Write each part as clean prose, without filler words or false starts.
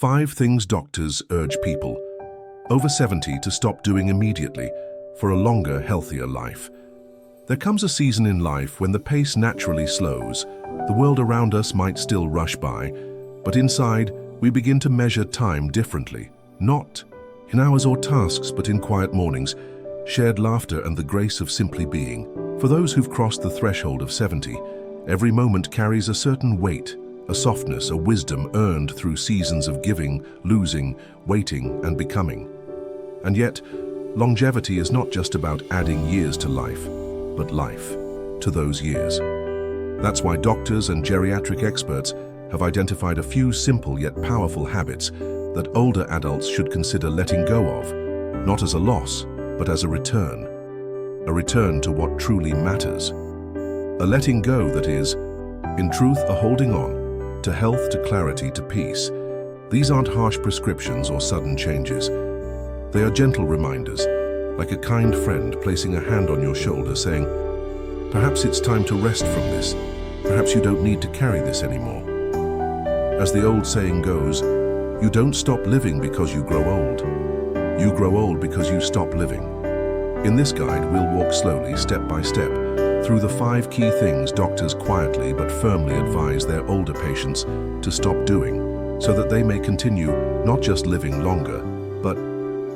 5 things doctors urge people over 70 to stop doing immediately for a longer, healthier life. There comes a season in life when the pace naturally slows. The world around us might still rush by, but inside, we begin to measure time differently. Not in hours or tasks, but in quiet mornings, shared laughter and the grace of simply being. For those who've crossed the threshold of 70, every moment carries a certain weight, a softness, a wisdom earned through seasons of giving, losing, waiting, and becoming. And yet, longevity is not just about adding years to life, but life to those years. That's why doctors and geriatric experts have identified a few simple yet powerful habits that older adults should consider letting go of, not as a loss, but as a return to what truly matters. A letting go that is, in truth, a holding on to health, to clarity, to peace. These aren't harsh prescriptions or sudden changes. They are gentle reminders, like a kind friend placing a hand on your shoulder saying, perhaps it's time to rest from this. Perhaps you don't need to carry this anymore. As the old saying goes, you don't stop living because you grow old. You grow old because you stop living. In this guide, we'll walk slowly, step by step, through the 5 key things doctors quietly but firmly advise their older patients to stop doing, so that they may continue not just living longer, but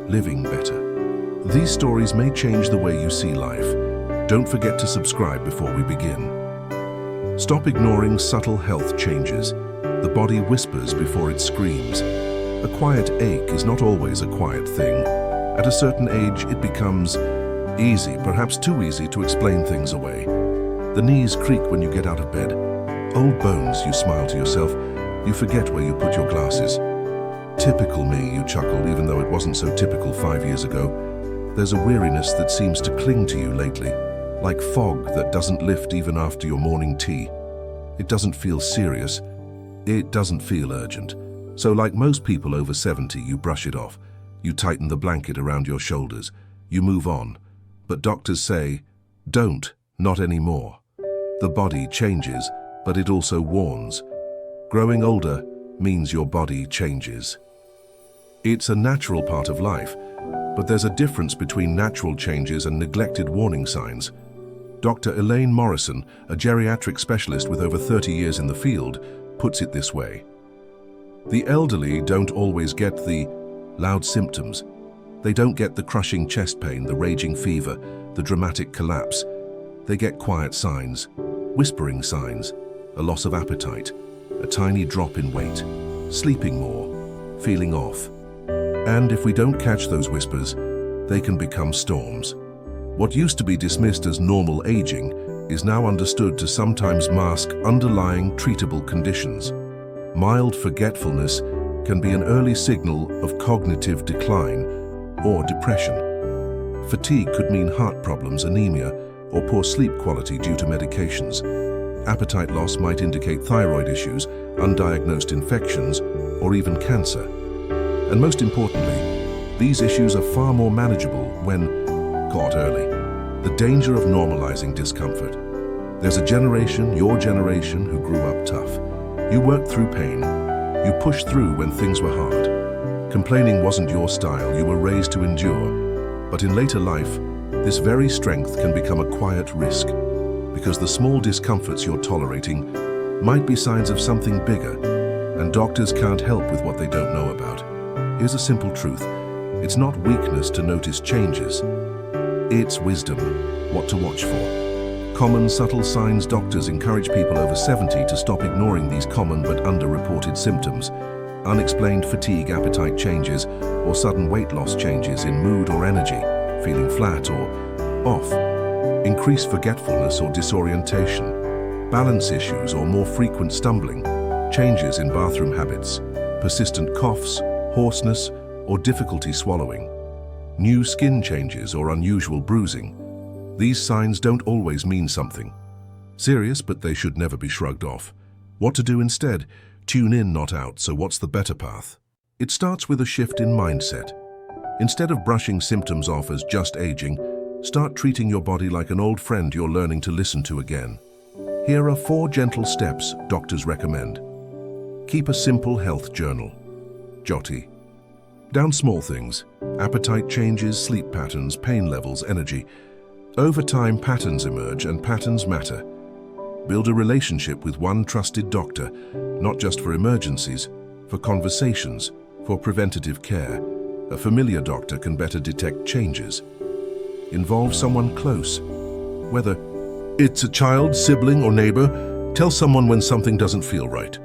living better. These stories may change the way you see life. Don't forget to subscribe before we begin. Stop ignoring subtle health changes. The body whispers before it screams. A quiet ache is not always a quiet thing. At a certain age, it becomes easy, perhaps too easy, to explain things away. The knees creak when you get out of bed. Old bones, you smile to yourself. You forget where you put your glasses. Typical me, you chuckle, even though it wasn't so typical 5 years ago. There's a weariness that seems to cling to you lately, like fog that doesn't lift even after your morning tea. It doesn't feel serious. It doesn't feel urgent. So like most people over 70, you brush it off. You tighten the blanket around your shoulders. You move on. But doctors say, don't, not anymore. The body changes, but it also warns. Growing older means your body changes. It's a natural part of life, but there's a difference between natural changes and neglected warning signs. Dr. Elaine Morrison, a geriatric specialist with over 30 years in the field, puts it this way. The elderly don't always get the loud symptoms. They don't get the crushing chest pain, the raging fever, the dramatic collapse. They get quiet signs, whispering signs, a loss of appetite, a tiny drop in weight, sleeping more, feeling off. And if we don't catch those whispers, they can become storms. What used to be dismissed as normal aging is now understood to sometimes mask underlying treatable conditions. Mild forgetfulness can be an early signal of cognitive decline or depression. Fatigue could mean heart problems, anemia, or poor sleep quality due to medications. Appetite loss might indicate thyroid issues, undiagnosed infections, or even cancer. And most importantly, these issues are far more manageable when caught early. The danger of normalizing discomfort. There's a generation, your generation, who grew up tough. You worked through pain. You pushed through when things were hard. Complaining wasn't your style. You were raised to endure. But in later life, this very strength can become a quiet risk, because the small discomforts you're tolerating might be signs of something bigger, and doctors can't help with what they don't know about. Here's a simple truth. It's not weakness to notice changes. It's wisdom, what to watch for. Common subtle signs. Doctors encourage people over 70 to stop ignoring these common but underreported symptoms. Unexplained fatigue, appetite changes, or sudden weight loss changes in mood or energy, feeling flat or off. Increased forgetfulness or disorientation. Balance issues or more frequent stumbling. Changes in bathroom habits. Persistent coughs, hoarseness, or difficulty swallowing. New skin changes or unusual bruising. These signs don't always mean something serious, but they should never be shrugged off. What to do instead? Tune in, not out. So what's the better path? It starts with a shift in mindset. Instead of brushing symptoms off as just aging, start treating your body like an old friend you're learning to listen to again. Here are 4 gentle steps doctors recommend. Keep a simple health journal. jotty. Down small things: appetite changes, sleep patterns, pain levels, energy. Over time, patterns emerge, and patterns matter. Build a relationship with one trusted doctor, not just for emergencies, for conversations, for preventative care. A familiar doctor can better detect changes. Involve someone close. Whether it's a child, sibling, or neighbor, tell someone when something doesn't feel right.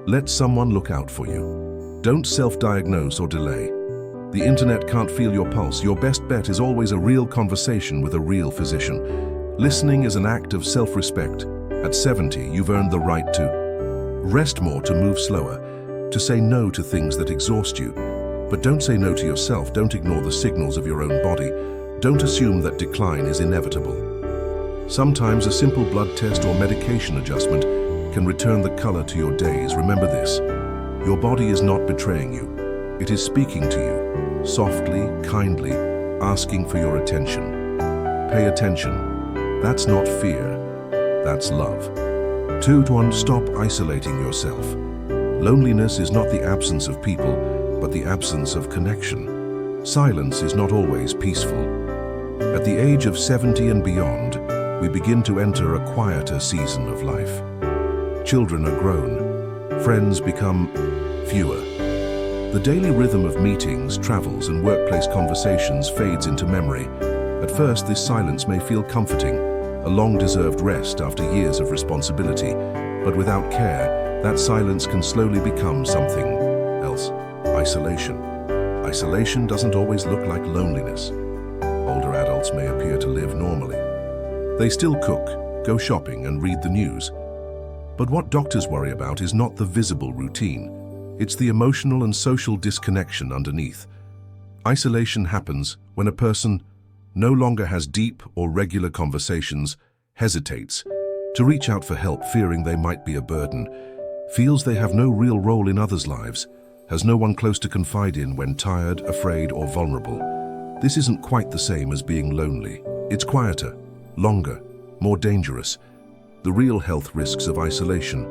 Let someone look out for you. Don't self-diagnose or delay. The internet can't feel your pulse. Your best bet is always a real conversation with a real physician. Listening is an act of self-respect. At 70, you've earned the right to rest more, to move slower, to say no to things that exhaust you. But don't say no to yourself. Don't ignore the signals of your own body. Don't assume that decline is inevitable. Sometimes a simple blood test or medication adjustment can return the color to your days. Remember this: your body is not betraying you. It is speaking to you, softly, kindly, asking for your attention. Pay attention. That's not fear. That's love. 2. Stop isolating yourself. Loneliness is not the absence of people, but the absence of connection. Silence is not always peaceful. At the age of 70 and beyond, we begin to enter a quieter season of life. Children are grown. Friends become fewer. The daily rhythm of meetings, travels, and workplace conversations fades into memory. At first, this silence may feel comforting, a long-deserved rest after years of responsibility. But without care, that silence can slowly become something else: isolation. Isolation doesn't always look like loneliness. Older adults may appear to live normally. They still cook, go shopping, and read the news. But what doctors worry about is not the visible routine. It's the emotional and social disconnection underneath. Isolation happens when a person no longer has deep or regular conversations, hesitates to reach out for help fearing they might be a burden, feels they have no real role in others' lives, has no one close to confide in when tired, afraid, or vulnerable. This isn't quite the same as being lonely. It's quieter, longer, more dangerous. The real health risks of isolation.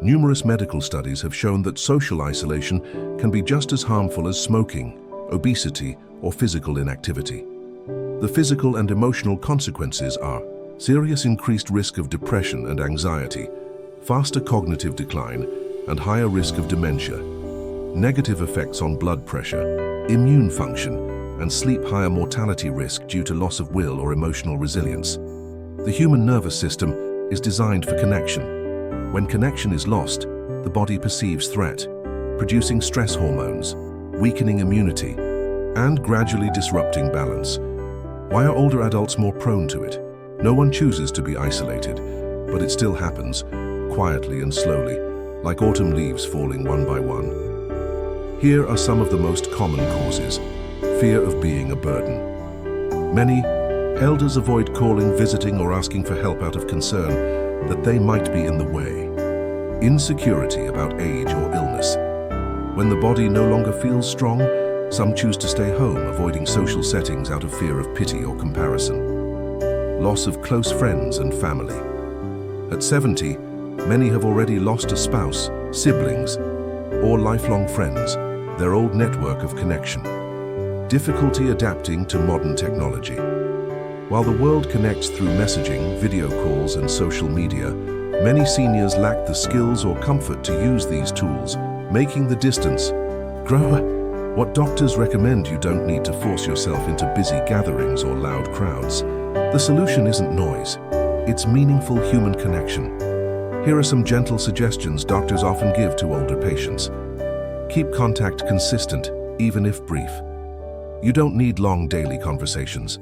Numerous medical studies have shown that social isolation can be just as harmful as smoking, obesity, or physical inactivity. The physical and emotional consequences are serious increased risk of depression and anxiety, faster cognitive decline, and higher risk of dementia. Negative effects on blood pressure, immune function, and sleep. Higher mortality risk due to loss of will or emotional resilience. The human nervous system is designed for connection. When connection is lost, the body perceives threat, producing stress hormones, weakening immunity, and gradually disrupting balance. Why are older adults more prone to it? No one chooses to be isolated, but it still happens, quietly and slowly, like autumn leaves falling one by one. Here are some of the most common causes. Fear of being a burden. Many elders avoid calling, visiting, or asking for help out of concern that they might be in the way. Insecurity about age or illness. When the body no longer feels strong, some choose to stay home, avoiding social settings out of fear of pity or comparison. Loss of close friends and family. At 70, many have already lost a spouse, siblings, or lifelong friends, their old network of connection. Difficulty adapting to modern technology. While the world connects through messaging, video calls, and social media, many seniors lack the skills or comfort to use these tools, making the distance grow. What doctors recommend: you don't need to force yourself into busy gatherings or loud crowds. The solution isn't noise, it's meaningful human connection. Here are some gentle suggestions doctors often give to older patients. Keep contact consistent, even if brief. You don't need long daily conversations.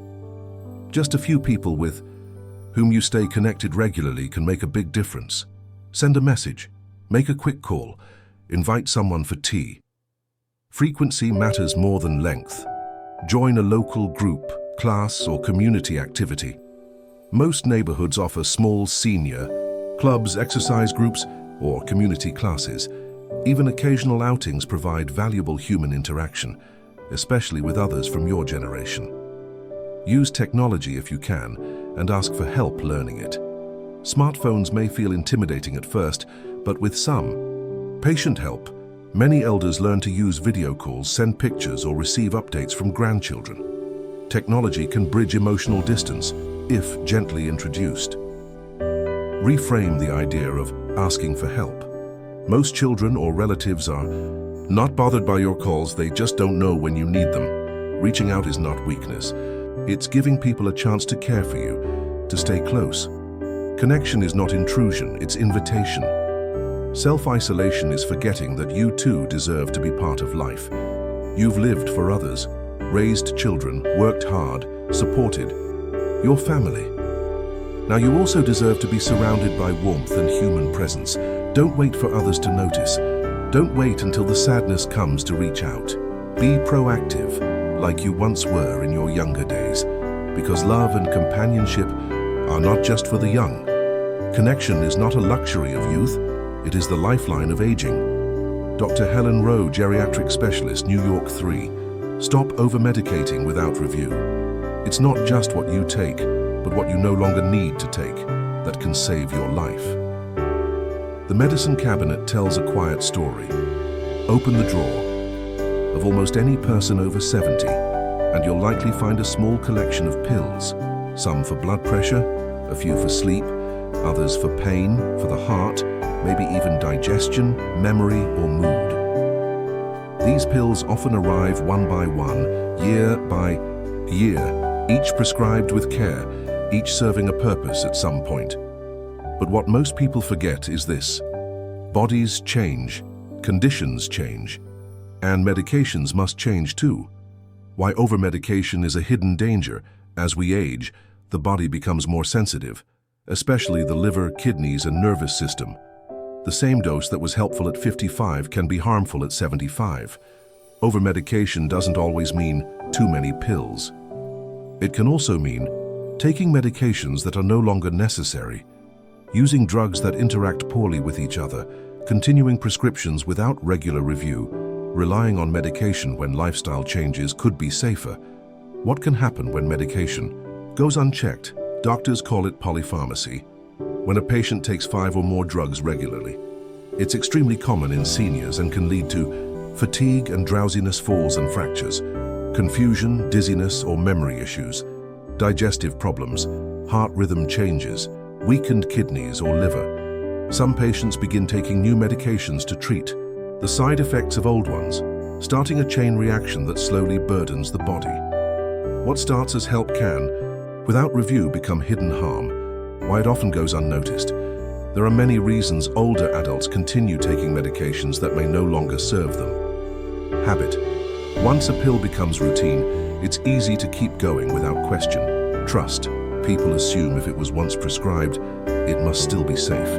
Just a few people with whom you stay connected regularly can make a big difference. Send a message, make a quick call, invite someone for tea. Frequency matters more than length. Join a local group, class, or community activity. Most neighborhoods offer small senior clubs, exercise groups, or community classes. Even occasional outings provide valuable human interaction, especially with others from your generation. Use technology if you can, and ask for help learning it. Smartphones may feel intimidating at first, but with some patient help, Many elders learn to use video calls, send pictures, or receive updates from grandchildren. Technology can bridge emotional distance if gently introduced. Reframe the idea of asking for help. Most children or relatives are not bothered by your calls, they just don't know when you need them. Reaching out is not weakness. It's giving people a chance to care for you, to stay close. Connection is not intrusion, it's invitation. Self-isolation is forgetting that you too deserve to be part of life. You've lived for others, raised children, worked hard, supported your family. Now you also deserve to be surrounded by warmth and human presence. Don't wait for others to notice. Don't wait until the sadness comes to reach out. Be proactive, like you once were in your younger days, because love and companionship are not just for the young. Connection is not a luxury of youth, it is the lifeline of aging. Dr. Helen Rowe, geriatric specialist, New York 3. Stop over-medicating without review. It's not just what you take, but what you no longer need to take, that can save your life. The medicine cabinet tells a quiet story. Open the drawer of almost any person over 70, and you'll likely find a small collection of pills, some for blood pressure, a few for sleep, others for pain, for the heart, maybe even digestion, memory, or mood. These pills often arrive one by one, year by year, each prescribed with care, each serving a purpose at some point. But what most people forget is this: bodies change, conditions change, and medications must change too. Why over-medication is a hidden danger. As we age, the body becomes more sensitive, especially the liver, kidneys, and nervous system. The same dose that was helpful at 55 can be harmful at 75. Over-medication doesn't always mean too many pills. It can also mean taking medications that are no longer necessary, using drugs that interact poorly with each other, continuing prescriptions without regular review, relying on medication when lifestyle changes could be safer. What can happen when medication goes unchecked? Doctors call it polypharmacy. When a patient takes 5 or more drugs regularly, it's extremely common in seniors and can lead to fatigue and drowsiness, falls and fractures, confusion, dizziness or memory issues, digestive problems, heart rhythm changes, weakened kidneys or liver. Some patients begin taking new medications to treat the side effects of old ones, starting a chain reaction that slowly burdens the body. What starts as help can, without review, become hidden harm. Why it often goes unnoticed. There are many reasons older adults continue taking medications that may no longer serve them. Habit. Once a pill becomes routine, it's easy to keep going without question. Trust. People assume if it was once prescribed, it must still be safe.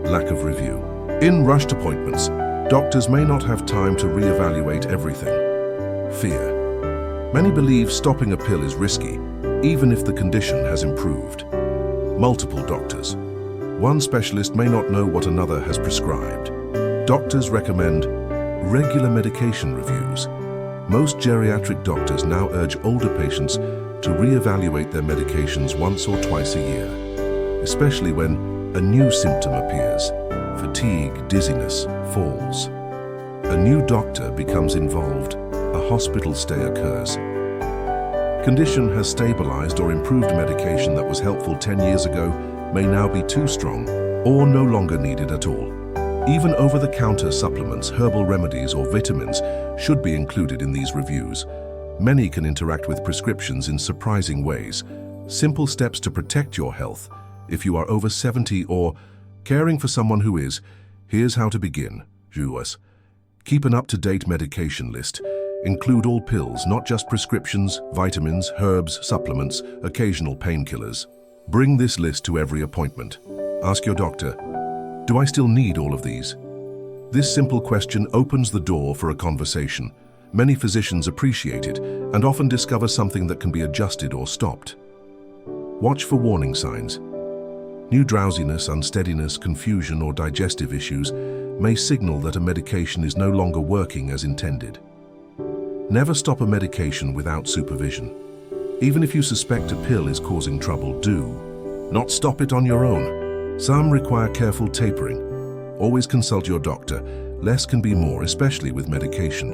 Lack of review. In rushed appointments, doctors may not have time to reevaluate everything. Fear. Many believe stopping a pill is risky, even if the condition has improved. Multiple doctors. One specialist may not know what another has prescribed. Doctors recommend regular medication reviews. Most geriatric doctors now urge older patients to reevaluate their medications once or twice a year, especially when a new symptom appears: fatigue, dizziness, falls. A new doctor becomes involved, a hospital stay occurs. Condition has stabilized or improved. Medication that was helpful 10 years ago may now be too strong or no longer needed at all. Even over-the-counter supplements, herbal remedies, or vitamins should be included in these reviews. Many can interact with prescriptions in surprising ways. Simple steps to protect your health. If you are over 70 or caring for someone who is, here's how to begin. Keep an up-to-date medication list. Include all pills, not just prescriptions, vitamins, herbs, supplements, occasional painkillers. Bring this list to every appointment. Ask your doctor, do I still need all of these? This simple question opens the door for a conversation. Many physicians appreciate it and often discover something that can be adjusted or stopped. Watch for warning signs. New drowsiness, unsteadiness, confusion, or digestive issues may signal that a medication is no longer working as intended. Never stop a medication without supervision. Even if you suspect a pill is causing trouble, do not stop it on your own. Some require careful tapering. Always consult your doctor. less can be more, especially with medication.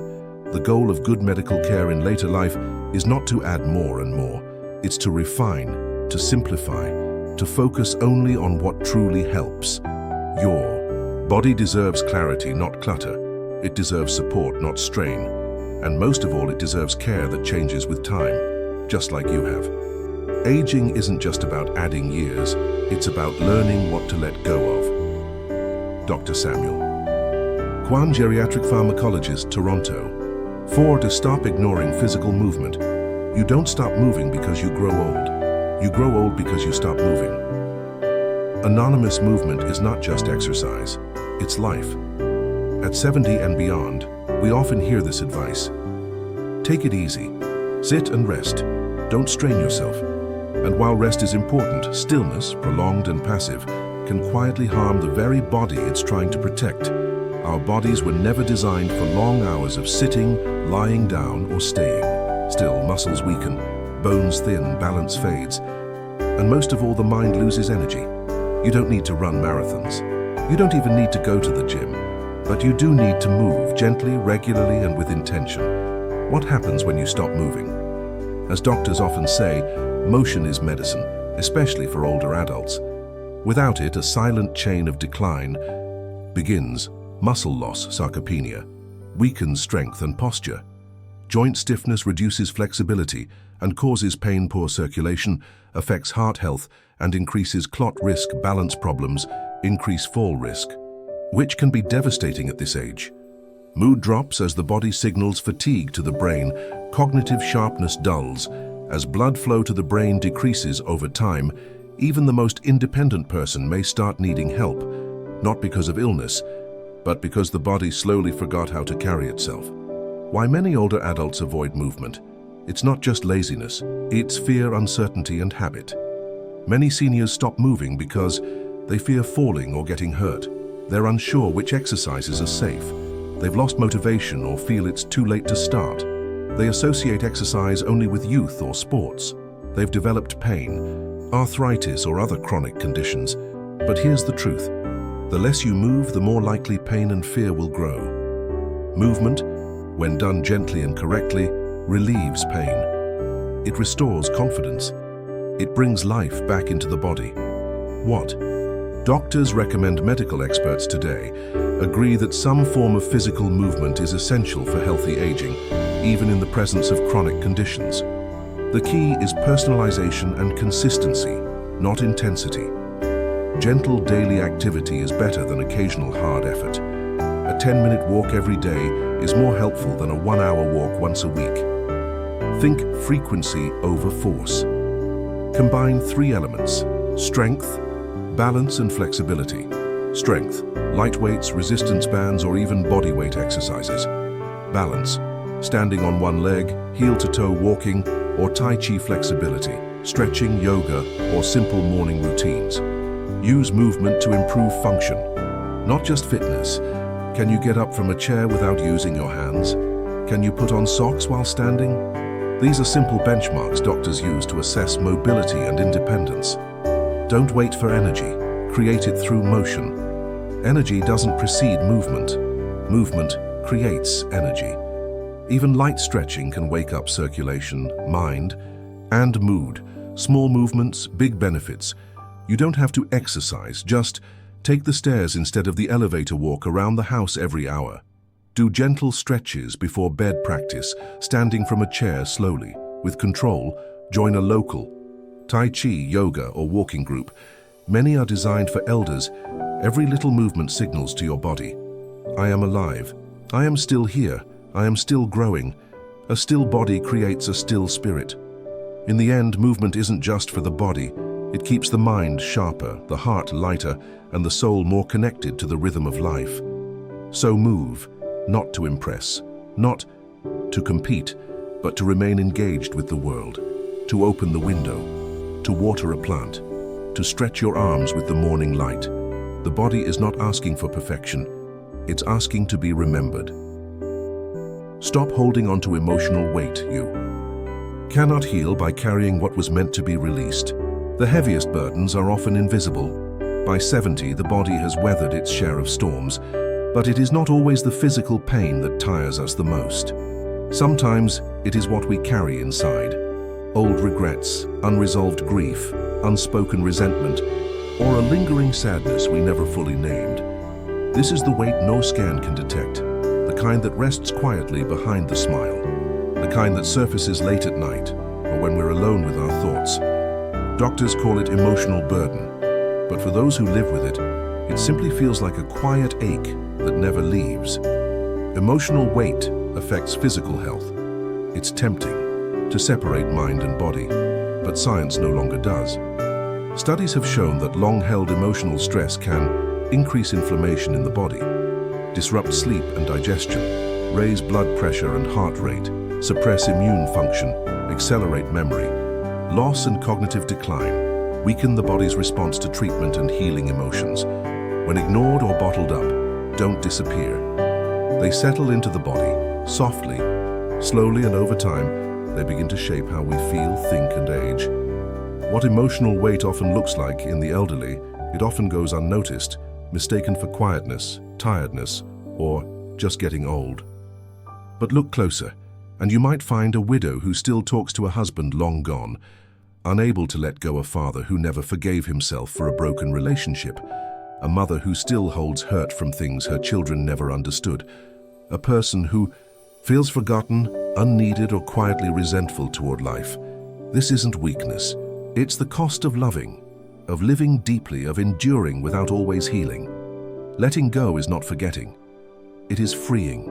The goal of good medical care in later life is not to add more and more. It's to refine, to simplify, to focus only on what truly helps. Your body deserves clarity, not clutter. It deserves support, not strain. And most of all, it deserves care that changes with time, just like you have. Aging isn't just about adding years, it's about learning what to let go of. Dr. Samuel Kwan, geriatric pharmacologist, Toronto. 4. To stop ignoring physical movement. You don't stop moving because you grow old. You grow old because you stop moving. Anonymous movement is not just exercise, it's life. At 70 and beyond, we often hear this advice. Take it easy. Sit and rest. Don't strain yourself. And while rest is important, stillness, prolonged and passive, can quietly harm the very body it's trying to protect. Our bodies were never designed for long hours of sitting, lying down, or staying. Still, muscles weaken, bones thin, balance fades, and most of all, the mind loses energy. You don't need to run marathons. You don't even need to go to the gym, but you do need to move gently, regularly, and with intention. What happens when you stop moving? As doctors often say, motion is medicine, especially for older adults. Without it, a silent chain of decline begins. Muscle loss, sarcopenia, weakens strength and posture. Joint stiffness reduces flexibility and causes pain. Poor circulation affects heart health and increases clot risk. Balance problems increase fall risk, which can be devastating at this age. Mood drops as the body signals fatigue to the brain. Cognitive sharpness dulls. As blood flow to the brain decreases over time, even the most independent person may start needing help, not because of illness, but because the body slowly forgot how to carry itself. Why many older adults avoid movement? It's not just laziness, it's fear, uncertainty, and habit. Many seniors stop moving because they fear falling or getting hurt. They're unsure which exercises are safe. They've lost motivation or feel it's too late to start. They associate exercise only with youth or sports. They've developed pain, arthritis, or other chronic conditions. But here's the truth. The less you move, the more likely pain and fear will grow. Movement, when done gently and correctly, relieves pain. It restores confidence. It brings life back into the body. What? Doctors recommend. Medical experts today agree that some form of physical movement is essential for healthy aging, even in the presence of chronic conditions. The key is personalization and consistency, not intensity. Gentle daily activity is better than occasional hard effort. A 10-minute walk every day is more helpful than a 1-hour walk once a week. Think frequency over force. Combine 3 elements: strength, balance, and flexibility. Strength, light weights, resistance bands, or even body weight exercises. Balance, standing on one leg, heel-to-toe walking, or Tai Chi. Flexibility, stretching, yoga, or simple morning routines. Use movement to improve function, not just fitness. Can you get up from a chair without using your hands? Can you put on socks while standing? These are simple benchmarks doctors use to assess mobility and independence. Don't wait for energy. Create it through motion. Energy doesn't precede movement. Movement creates energy. Even light stretching can wake up circulation, mind, and mood. Small movements, big benefits. You don't have to exercise, just take the stairs instead of the elevator. Walk around the house every hour. Do gentle stretches before bed. Practice standing from a chair slowly. With control, join a local Tai Chi, yoga, or walking group. Many are designed for elders. Every little movement signals to your body. I am alive. I am still here. I am still growing. A still body creates a still spirit. In the end, movement isn't just for the body. It keeps the mind sharper, the heart lighter, and the soul more connected to the rhythm of life. So move, not to impress, not to compete, but to remain engaged with the world, to open the window, to water a plant, to stretch your arms with the morning light. The body is not asking for perfection, it's asking to be remembered. Stop holding on to emotional weight. You cannot heal by carrying what was meant to be released. The heaviest burdens are often invisible. By 70, the body has weathered its share of storms, But it is not always the physical pain that tires us the most. Sometimes it is what we carry inside. Old regrets, unresolved grief, unspoken resentment, or a lingering sadness we never fully named. This is the weight no scan can detect, the kind that rests quietly behind the smile, the kind that surfaces late at night or when we're alone with our thoughts. Doctors call it emotional burden, but for those who live with it, it simply feels like a quiet ache that never leaves. Emotional weight affects physical health. It's tempting to separate mind and body, but science no longer does. Studies have shown that long-held emotional stress can increase inflammation in the body, disrupt sleep and digestion, raise blood pressure and heart rate, suppress immune function, accelerate memory, loss and cognitive decline, weaken the body's response to treatment and healing emotions. When ignored or bottled up, don't disappear. They settle into the body, softly, slowly, and over time, they begin to shape how we feel, think, and age. What emotional weight often looks like in the elderly, it often goes unnoticed, mistaken for quietness, tiredness, or just getting old. But look closer, and you might find a widow who still talks to a husband long gone, unable to let go a father who never forgave himself for a broken relationship, a mother who still holds hurt from things her children never understood, a person who feels forgotten, unneeded, or quietly resentful toward life. This isn't weakness. It's the cost of loving, of living deeply, of enduring without always healing. Letting go is not forgetting. It is freeing.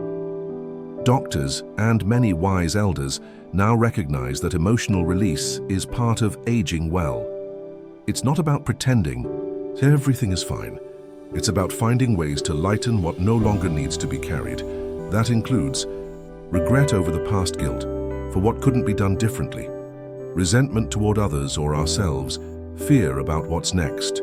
Doctors and many wise elders now recognize that emotional release is part of aging well. It's not about pretending everything is fine. It's about finding ways to lighten what no longer needs to be carried. That includes regret over the past guilt for what couldn't be done differently, resentment toward others or ourselves, fear about what's next,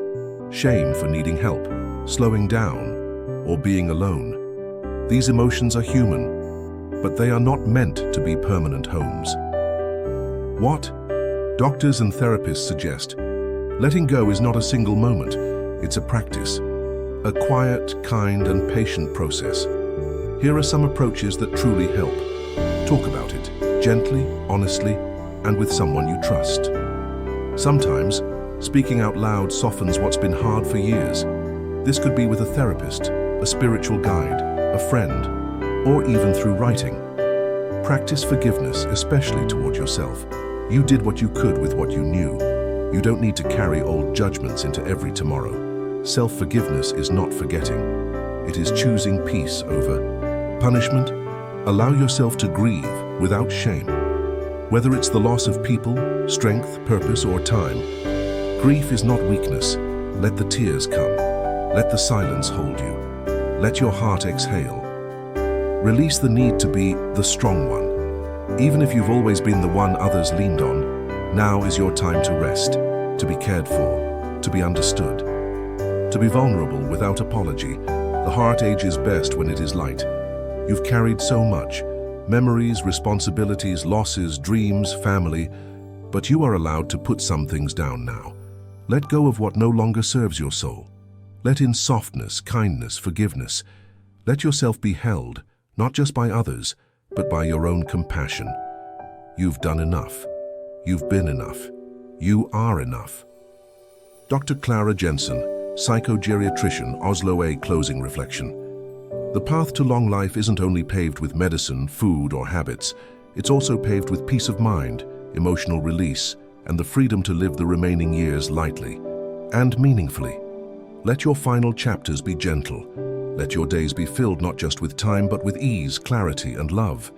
shame for needing help, slowing down, or being alone. These emotions are human, but they are not meant to be permanent homes. What doctors and therapists suggest, letting go is not a single moment, it's a practice, a quiet, kind, and patient process. Here are some approaches that truly help. Talk about it, gently, honestly, and with someone you trust. Sometimes, speaking out loud softens what's been hard for years. This could be with a therapist, a spiritual guide, a friend, or even through writing. Practice forgiveness, especially toward yourself. You did what you could with what you knew. You don't need to carry old judgments into every tomorrow. Self-forgiveness is not forgetting. It is choosing peace over punishment. Allow yourself to grieve without shame. Whether it's the loss of people, strength, purpose, or time, grief is not weakness. Let the tears come. Let the silence hold you. Let your heart exhale. Release the need to be the strong one. Even if you've always been the one others leaned on, now is your time to rest, to be cared for, to be understood, to be vulnerable without apology. The heart ages best when it is light. You've carried so much, memories, responsibilities, losses, dreams, family, but you are allowed to put some things down now. Let go of what no longer serves your soul. Let in softness, kindness, forgiveness. Let yourself be held, not just by others, but by your own compassion. You've done enough. You've been enough. You are enough. Dr. Clara Jensen, psychogeriatrician, Oslo A. Closing reflection. The path to long life isn't only paved with medicine, food, or habits. It's also paved with peace of mind, emotional release, and the freedom to live the remaining years lightly and meaningfully. Let your final chapters be gentle. Let your days be filled not just with time, but with ease, clarity, and love.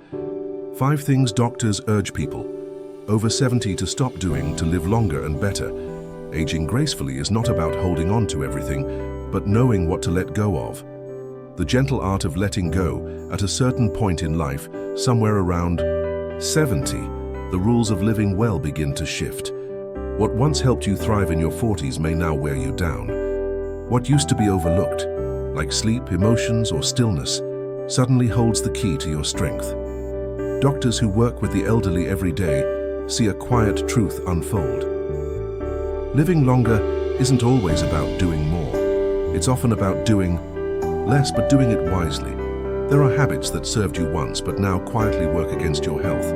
5 things doctors urge people over 70 to stop doing to live longer and better. Aging gracefully is not about holding on to everything, but knowing what to let go of. The gentle art of letting go at a certain point in life, somewhere around 70, the rules of living well begin to shift. What once helped you thrive in your 40s may now wear you down. What used to be overlooked, like sleep, emotions, or stillness, suddenly holds the key to your strength. Doctors who work with the elderly every day see a quiet truth unfold. Living longer isn't always about doing more. It's often about doing Less, but doing it wisely. There are habits that served you once, but now quietly work against your health.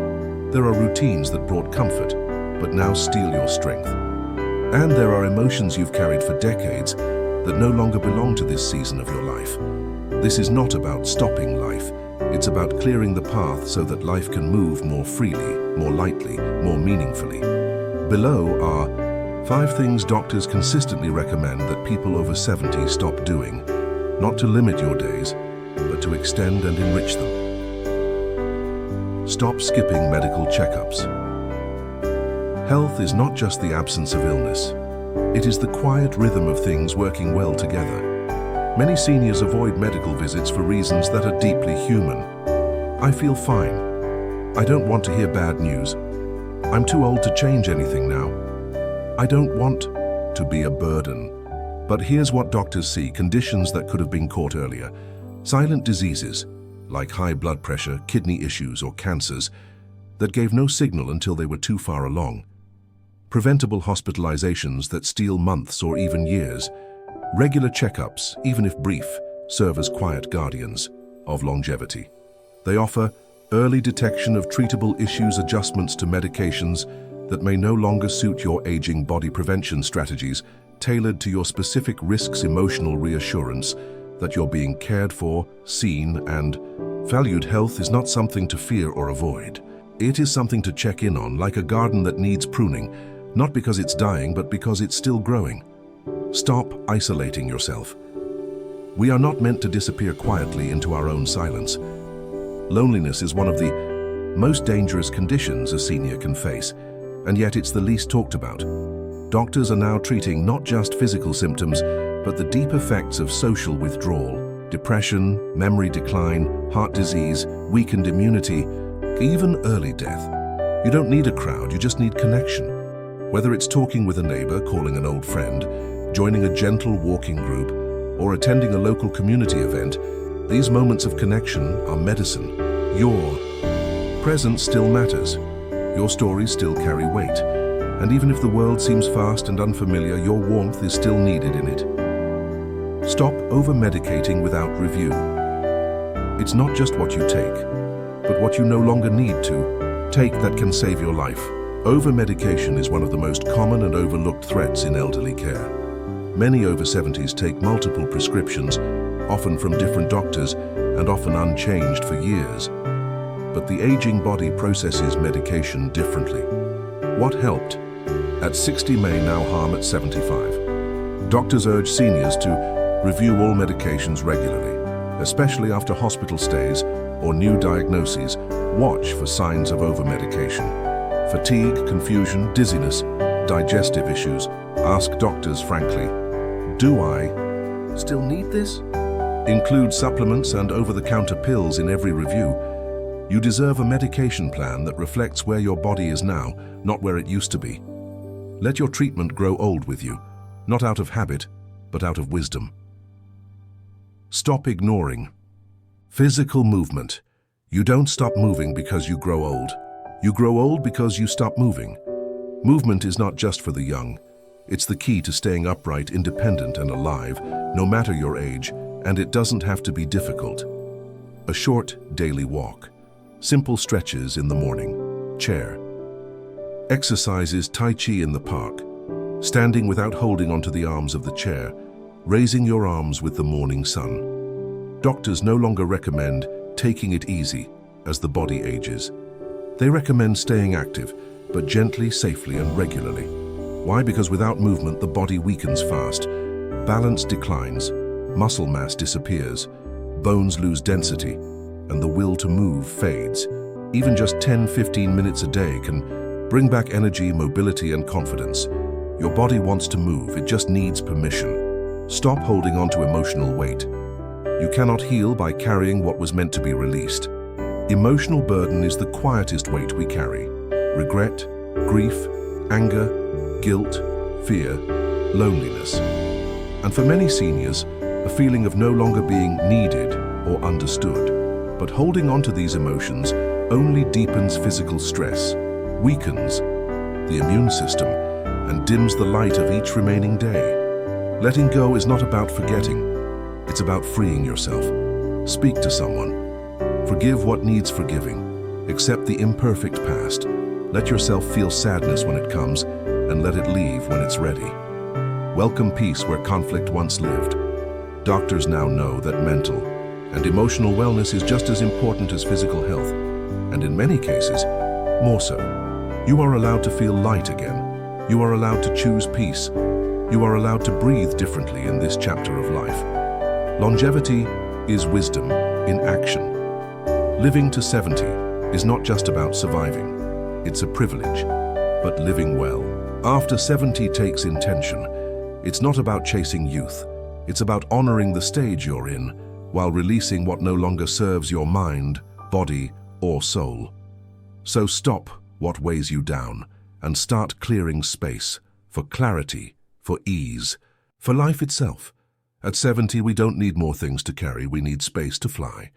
There are routines that brought comfort, but now steal your strength. And there are emotions you've carried for decades that no longer belong to this season of your life. This is not about stopping life. It's about clearing the path so that life can move more freely, more lightly, more meaningfully. Below are 5 things doctors consistently recommend that people over 70 stop doing, not to limit your days, but to extend and enrich them. Stop skipping medical checkups. Health is not just the absence of illness. It is the quiet rhythm of things working well together. Many seniors avoid medical visits for reasons that are deeply human. I feel fine. I don't want to hear bad news. I'm too old to change anything now. I don't want to be a burden. But here's what doctors see: conditions that could have been caught earlier. Silent diseases, like high blood pressure, kidney issues, or cancers, that gave no signal until they were too far along. Preventable hospitalizations that steal months or even years. Regular checkups, even if brief, serve as quiet guardians of longevity. They offer early detection of treatable issues, adjustments to medications that may no longer suit your aging body, prevention strategies tailored to your specific risks, emotional reassurance that you're being cared for, seen, and valued. Health is not something to fear or avoid. It is something to check in on, like a garden that needs pruning, not because it's dying, but because it's still growing. Stop isolating yourself. We are not meant to disappear quietly into our own silence. Loneliness is one of the most dangerous conditions a senior can face, and yet it's the least talked about. Doctors are now treating not just physical symptoms, but the deep effects of social withdrawal, depression, memory decline, heart disease, weakened immunity, even early death. You don't need a crowd, you just need connection. Whether it's talking with a neighbor, calling an old friend, joining a gentle walking group, or attending a local community event, these moments of connection are medicine. Your presence still matters. Your stories still carry weight. And even if the world seems vast and unfamiliar, your warmth is still needed in it. Stop over-medicating without review. It's not just what you take, but what you no longer need to take that can save your life. Over-medication is one of the most common and overlooked threats in elderly care. Many over 70s take multiple prescriptions, often from different doctors and often unchanged for years. But the aging body processes medication differently. What helped at 60 may now harm at 75. Doctors urge seniors to review all medications regularly, especially after hospital stays or new diagnoses. Watch for signs of over-medication. Fatigue, confusion, dizziness, digestive issues. Ask doctors frankly, do I still need this? Include supplements and over-the-counter pills in every review. You deserve a medication plan that reflects where your body is now, not where it used to be. Let your treatment grow old with you, not out of habit, but out of wisdom. Stop ignoring physical movement. You don't stop moving because you grow old. You grow old because you stop moving. Movement is not just for the young. It's the key to staying upright, independent, and alive, no matter your age, and it doesn't have to be difficult. A short daily walk. Simple stretches in the morning. Chair. Exercises Tai Chi in the park. Standing without holding onto the arms of the chair. Raising your arms with the morning sun. Doctors no longer recommend taking it easy as the body ages. They recommend staying active, but gently, safely, and regularly. Why? Because without movement, the body weakens fast. Balance declines, muscle mass disappears, bones lose density, and the will to move fades. Even just 10-15 minutes a day can bring back energy, mobility, and confidence. Your body wants to move, it just needs permission. Stop holding on to emotional weight. You cannot heal by carrying what was meant to be released. Emotional burden is the quietest weight we carry. Regret, grief, anger, guilt, fear, loneliness. And for many seniors, a feeling of no longer being needed or understood. But holding on to these emotions only deepens physical stress, weakens the immune system, and dims the light of each remaining day. Letting go is not about forgetting. It's about freeing yourself. Speak to someone. Forgive what needs forgiving. Accept the imperfect past. Let yourself feel sadness when it comes, and let it leave when it's ready. Welcome peace where conflict once lived. Doctors now know that mental and emotional wellness is just as important as physical health, and in many cases, more so. You are allowed to feel light again. You are allowed to choose peace. You are allowed to breathe differently in this chapter of life. Longevity is wisdom in action. Living to 70 is not just about surviving. It's a privilege, but living well. After 70 takes intention. It's not about chasing youth. It's about honoring the stage you're in while releasing what no longer serves your mind, body, or soul. So stop what weighs you down and start clearing space for clarity, for ease, for life itself. At 70, we don't need more things to carry, we need space to fly.